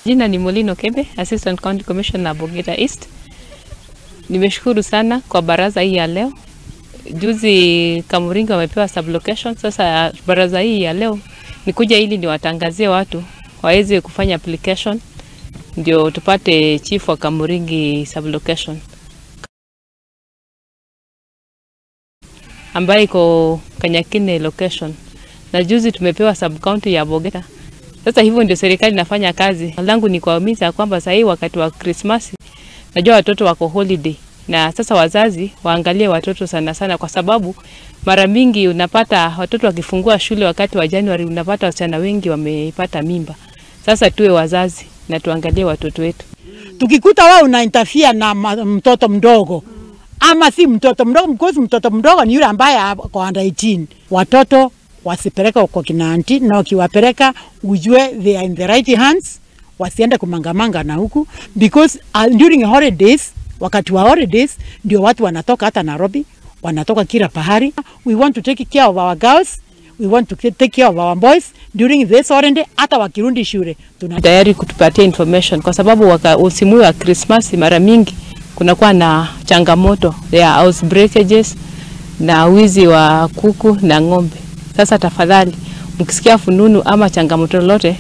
Jina ni Molino Kebe, Assistant County Commissioner Bogeta East. Nimeshukuru sana kwa baraza hii ya leo. Juzi Kamuringi wamepewa sublocation. Sasa baraza hii ya leo ni kuja ili niwatangazie watu waweze kufanya application ndio tupate chief wa Kamuringi sublocation ambaye iko Kanyakine location. Na juzi tumepewa sub county ya Bogeta. Sasa hivyo ndio serikali inafanya kazi. Langu ni kuwahimiza kwamba sasa hii wakati wa Christmas najua watoto wako holiday, na sasa wazazi waangalie watoto sana sana, kwa sababu mara mingi unapata watoto wakifungua shule wakati wa January unapata wasichana wengi wamepata mimba. Sasa tuwe wazazi na tuangalie watoto wetu. Tukikuta wao unainterfere na mtoto mdogo ama si mtoto mdogo, because mtoto mdogo ni yule ambaye kwa under 18, watoto wasipeleka kwa kina auntie, na ukiwapeleka ujue they are in the right hands, wasiende kumangamanga na huku, because during holidays, wakati wa holidays ndio watu wanatoka hata Nairobi, wanatoka kila pahari. We want to take care of our girls, we want to take care of our boys during this holiday. Hata wakirundi shule tayari kutupatia information, kwa sababu usimu wa Christmas mara mingi kunakuwa na changamoto ya house breakages na wizi wa kuku na ng'ombe. Sasa tafadhali mkisikia fununu ama changamoto lolote,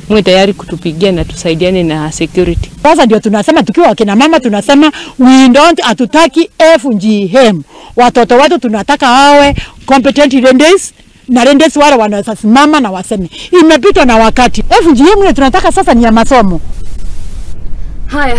mwe tayari kutupigia na tusaidiane na security. Sasa ndio tunasema tukiwa kina mama, tunasema we don't atutaki FGM. Watoto watu tunataka wawe competent lenders, na lenders wale wanasimama na waseme imepitwa na wakati. FGM ile tunataka sasa ni ya masomo. Haya.